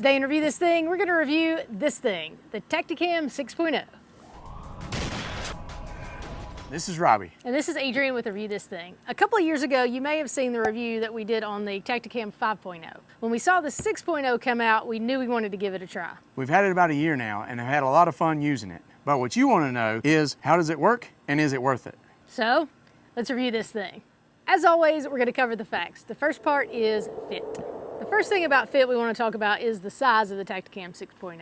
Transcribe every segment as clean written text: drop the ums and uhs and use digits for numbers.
Today in Review This Thing, we're going to review this thing, the Tactacam 6.0. This is Robbie. And this is Adrian with Review This Thing. A couple of years ago, you may have seen the review that we did on the Tactacam 5.0. When we saw the 6.0 come out, we knew we wanted to give it a try. We've had it about a year now and have had a lot of fun using it. But what you want to know is, how does it work and is it worth it? So, let's review this thing. As always, we're going to cover the facts. The first part is fit. The first thing about fit we want to talk about is the size of the Tactacam 6.0.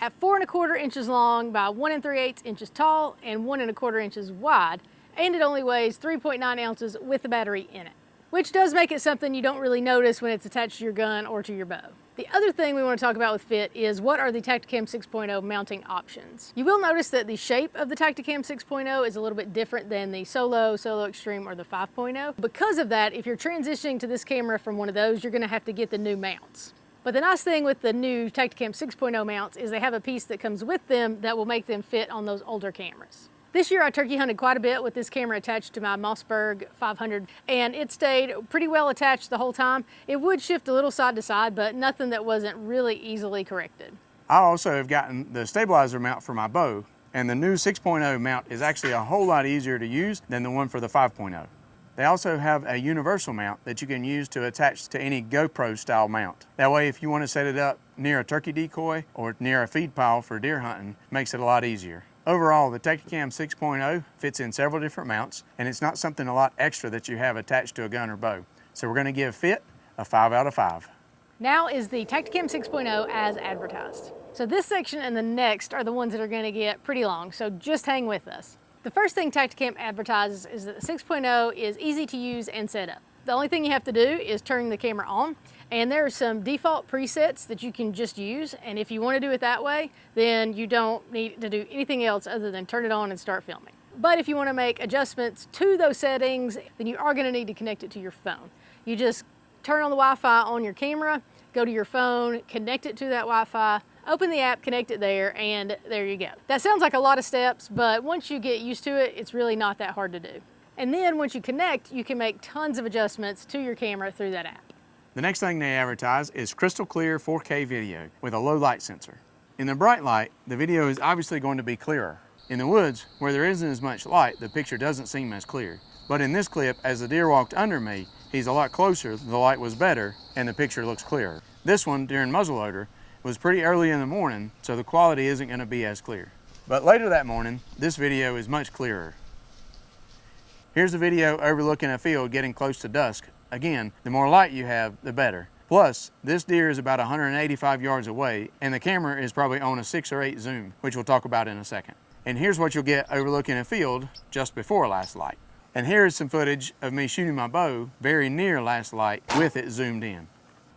At 4 1/4 inches long by 1 3/8 inches tall and 1 1/4 inches wide, and it only weighs 3.9 ounces with the battery in it, which does make it something you don't really notice when it's attached to your gun or to your bow. The other thing we want to talk about with fit is what are the Tactacam 6.0 mounting options. You will notice that the shape of the Tactacam 6.0 is a little bit different than the Solo, Solo Extreme, or the 5.0. Because of that, if you're transitioning to this camera from one of those, you're going to have to get the new mounts. But the nice thing with the new Tactacam 6.0 mounts is they have a piece that comes with them that will make them fit on those older cameras. This year I turkey hunted quite a bit with this camera attached to my Mossberg 500, and it stayed pretty well attached the whole time. It would shift a little side to side, but nothing that wasn't really easily corrected. I also have gotten the stabilizer mount for my bow, and the new 6.0 mount is actually a whole lot easier to use than the one for the 5.0. They also have a universal mount that you can use to attach to any GoPro style mount. That way, if you want to set it up near a turkey decoy or near a feed pile for deer hunting, it makes it a lot easier. Overall, the Tactacam 6.0 fits in several different mounts, and it's not something a lot extra that you have attached to a gun or bow. So we're going to give fit a 5 out of 5. Now is the Tactacam 6.0 as advertised. So this section and the next are the ones that are going to get pretty long, so just hang with us. The first thing Tactacam advertises is that the 6.0 is easy to use and set up. The only thing you have to do is turn the camera on, and there are some default presets that you can just use, and if you want to do it that way, then you don't need to do anything else other than turn it on and start filming. But if you want to make adjustments to those settings, then you are going to need to connect it to your phone. You just turn on the Wi-Fi on your camera, go to your phone, connect it to that Wi-Fi, open the app, connect it there, and there you go. That sounds like a lot of steps, but once you get used to it, it's really not that hard to do. And then once you connect, you can make tons of adjustments to your camera through that app. The next thing they advertise is crystal clear 4K video with a low light sensor. In the bright light, the video is obviously going to be clearer. In the woods, where there isn't as much light, the picture doesn't seem as clear. But in this clip, as the deer walked under me, he's a lot closer, the light was better, and the picture looks clearer. This one, during muzzleloader, was pretty early in the morning, so the quality isn't going to be as clear. But later that morning, this video is much clearer. Here's a video overlooking a field getting close to dusk. Again, the more light you have, the better. Plus, this deer is about 185 yards away, and the camera is probably on a 6 or 8 zoom, which we'll talk about in a second. And here's what you'll get overlooking a field just before last light. And here is some footage of me shooting my bow very near last light with it zoomed in.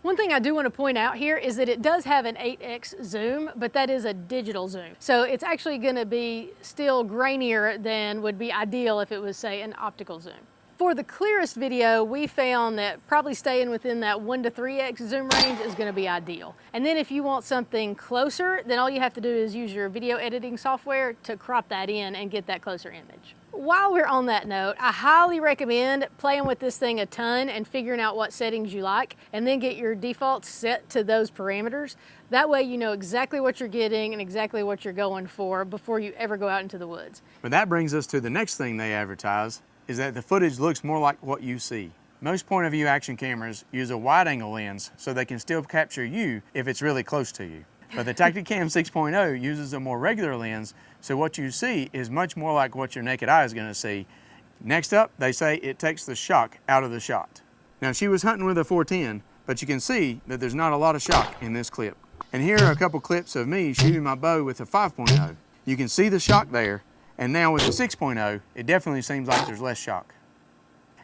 One thing I do want to point out here is that it does have an 8x zoom, but that is a digital zoom. So it's actually going to be still grainier than would be ideal if it was, say, an optical zoom. For the clearest video, we found that probably staying within that 1 to 3x zoom range is going to be ideal. And then if you want something closer, then all you have to do is use your video editing software to crop that in and get that closer image. While we're on that note, I highly recommend playing with this thing a ton and figuring out what settings you like, and then get your defaults set to those parameters. That way you know exactly what you're getting and exactly what you're going for before you ever go out into the woods. But that brings us to the next thing they advertise, is that the footage looks more like what you see. Most point of view action cameras use a wide angle lens so they can still capture you if it's really close to you. But the Tactacam 6.0 uses a more regular lens, so what you see is much more like what your naked eye is going to see. Next up, they say it takes the shock out of the shot. Now, she was hunting with a 410, but you can see that there's not a lot of shock in this clip. And here are a couple clips of me shooting my bow with a 5.0. You can see the shock there, and now with the 6.0, it definitely seems like there's less shock.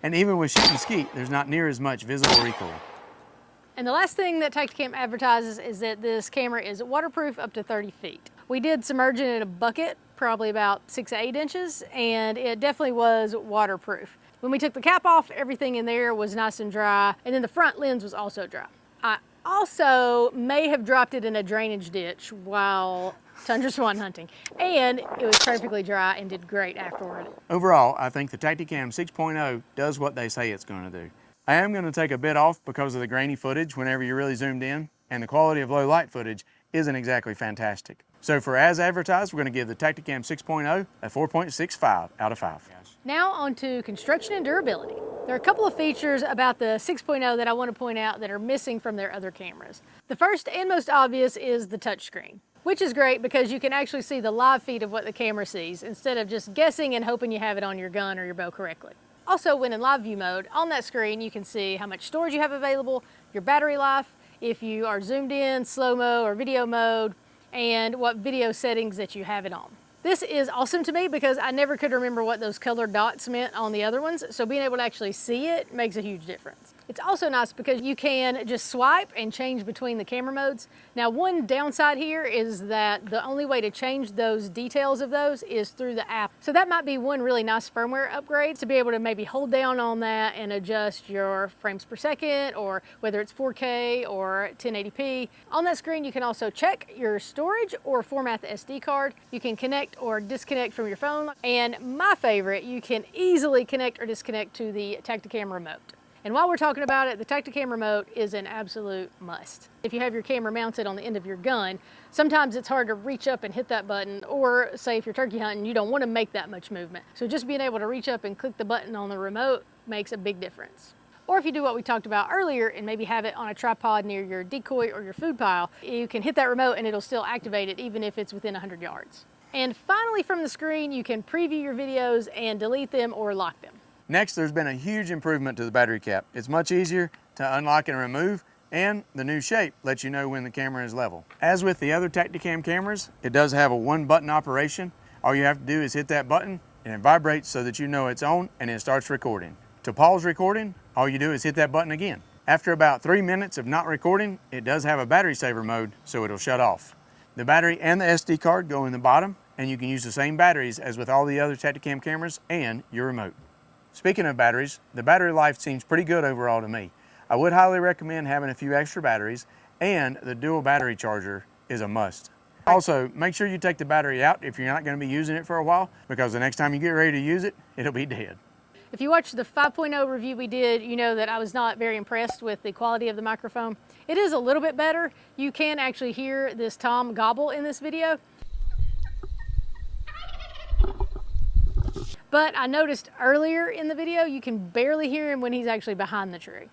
And even with shooting skeet, there's not near as much visible recoil. And the last thing that Tactacam advertises is that this camera is waterproof up to 30 feet. We did submerge it in a bucket, probably about 6 to 8 inches, and it definitely was waterproof. When we took the cap off, everything in there was nice and dry, and then the front lens was also dry. I also may have dropped it in a drainage ditch while tundra swan hunting, and it was perfectly dry and did great afterward. Overall, I think the Tactacam 6.0 does what they say it's going to do. I am going to take a bit off because of the grainy footage whenever you're really zoomed in, and the quality of low light footage isn't exactly fantastic. So for As Advertised, we're going to give the Tactacam 6.0 a 4.65 out of 5. Now on to construction and durability. There are a couple of features about the 6.0 that I want to point out that are missing from their other cameras. The first and most obvious is the touchscreen, which is great because you can actually see the live feed of what the camera sees instead of just guessing and hoping you have it on your gun or your bow correctly. Also, when in live view mode, on that screen you can see how much storage you have available, your battery life, if you are zoomed in, slow-mo, or video mode, and what video settings that you have it on. This is awesome to me because I never could remember what those colored dots meant on the other ones, so being able to actually see it makes a huge difference. It's also nice because you can just swipe and change between the camera modes. Now, one downside here is that the only way to change those details of those is through the app. So that might be one really nice firmware upgrade, to be able to maybe hold down on that and adjust your frames per second, or whether it's 4K or 1080p. On that screen, you can also check your storage or format the SD card. You can connect or disconnect from your phone. And my favorite, you can easily connect or disconnect to the Tactacam remote. And while we're talking about it, the Tactacam remote is an absolute must. If you have your camera mounted on the end of your gun, sometimes it's hard to reach up and hit that button, or say if you're turkey hunting, you don't want to make that much movement. So just being able to reach up and click the button on the remote makes a big difference. Or if you do what we talked about earlier and maybe have it on a tripod near your decoy or your food pile, you can hit that remote and it'll still activate it even if it's within 100 yards. And finally, from the screen, you can preview your videos and delete them or lock them. Next, there's been a huge improvement to the battery cap. It's much easier to unlock and remove, and the new shape lets you know when the camera is level. As with the other Tactacam cameras, it does have a one-button operation. All you have to do is hit that button and it vibrates so that you know it's on and it starts recording. To pause recording, all you do is hit that button again. After about 3 minutes of not recording, it does have a battery saver mode, so it'll shut off. The battery and the SD card go in the bottom, and you can use the same batteries as with all the other Tactacam cameras and your remote. Speaking of batteries, the battery life seems pretty good overall to me. I would highly recommend having a few extra batteries, and the dual battery charger is a must. Also, make sure you take the battery out if you're not going to be using it for a while, because the next time you get ready to use it, it'll be dead. If you watched the 5.0 review we did, you know that I was not very impressed with the quality of the microphone. It is a little bit better. You can actually hear this Tom gobble in this video. But I noticed earlier in the video, you can barely hear him when he's actually behind the tree.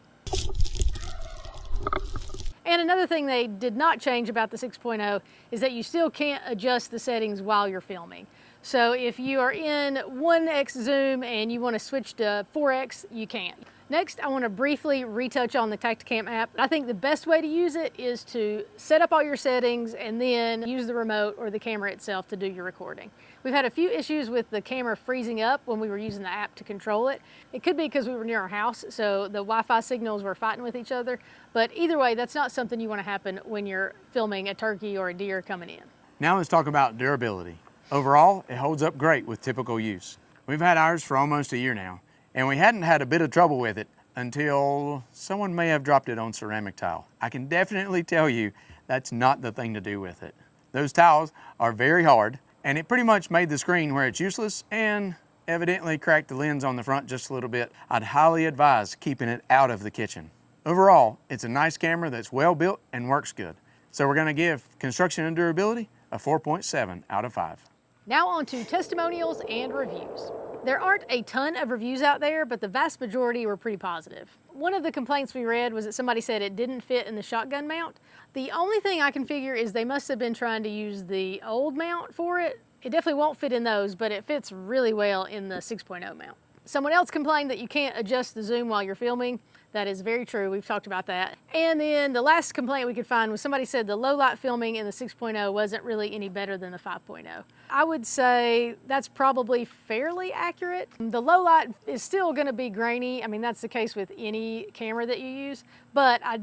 And another thing they did not change about the 6.0 is that you still can't adjust the settings while you're filming. So if you are in 1x zoom and you want to switch to 4x, you can't. Next, I want to briefly retouch on the Tactacam app. I think the best way to use it is to set up all your settings and then use the remote or the camera itself to do your recording. We've had a few issues with the camera freezing up when we were using the app to control it. It could be because we were near our house, so the Wi-Fi signals were fighting with each other. But either way, that's not something you want to happen when you're filming a turkey or a deer coming in. Now let's talk about durability. Overall, it holds up great with typical use. We've had ours for almost a year now, and we hadn't had a bit of trouble with it until someone may have dropped it on ceramic tile. I can definitely tell you that's not the thing to do with it. Those tiles are very hard, and it pretty much made the screen where it's useless and evidently cracked the lens on the front just a little bit. I'd highly advise keeping it out of the kitchen. Overall, it's a nice camera that's well built and works good. So we're gonna give construction and durability a 4.7 out of 5. Now on to testimonials and reviews. There aren't a ton of reviews out there, but the vast majority were pretty positive. One of the complaints we read was that somebody said it didn't fit in the shotgun mount. The only thing I can figure is they must have been trying to use the old mount for it. It definitely won't fit in those, but it fits really well in the 6.0 mount. Someone else complained that you can't adjust the zoom while you're filming. That is very true, we've talked about that. And then the last complaint we could find was somebody said the low light filming in the 6.0 wasn't really any better than the 5.0. I would say that's probably fairly accurate. The low light is still gonna be grainy. I mean, that's the case with any camera that you use, but I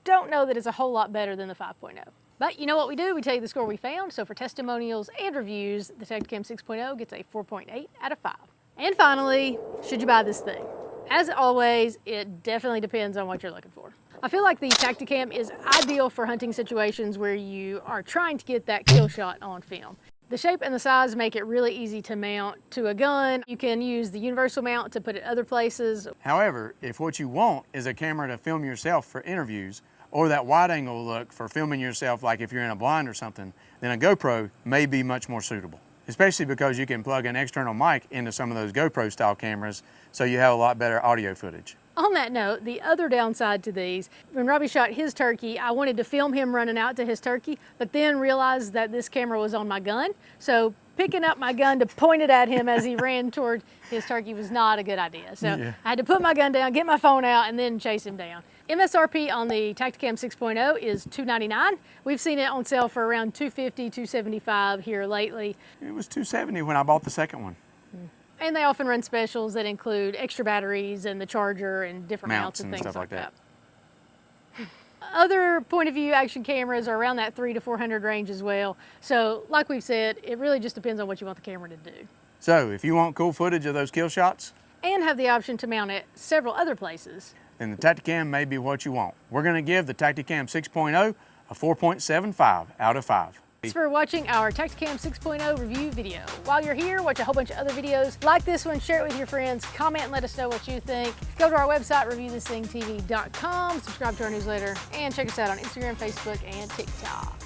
don't know that it's a whole lot better than the 5.0. But you know what we do? We tell you the score we found. So for testimonials and reviews, the Tactacam 6.0 gets a 4.8 out of 5. And finally, should you buy this thing? As always, it definitely depends on what you're looking for. I feel like the Tactacam is ideal for hunting situations where you are trying to get that kill shot on film. The shape and the size make it really easy to mount to a gun. You can use the universal mount to put it other places. However, if what you want is a camera to film yourself for interviews, or that wide angle look for filming yourself, like if you're in a blind or something, then a GoPro may be much more suitable. Especially because you can plug an external mic into some of those GoPro style cameras, so you have a lot better audio footage. On that note, the other downside to these, when Robbie shot his turkey, I wanted to film him running out to his turkey, but then realized that this camera was on my gun. So picking up my gun to point it at him as he ran toward his turkey was not a good idea. So Yeah. I had to put my gun down, get my phone out, and then chase him down. MSRP on the Tactacam 6.0 is $299. We've seen it on sale for around $250, $275 here lately. It was $270 when I bought the second one. And they often run specials that include extra batteries and the charger and different mounts and things stuff like like that. Other point of view action cameras are around that $300 to $400 range as well. So like we've said, it really just depends on what you want the camera to do. So if you want cool footage of those kill shots, And have the option to mount it several other places. then the Tactacam may be what you want. We're going to give the Tactacam 6.0 a 4.75 out of 5. Thanks for watching our Tactacam 6.0 review video. While you're here, watch a whole bunch of other videos. Like this one, share it with your friends, comment and let us know what you think. Go to our website, reviewthisthingtv.com, subscribe to our newsletter, and check us out on Instagram, Facebook, and TikTok.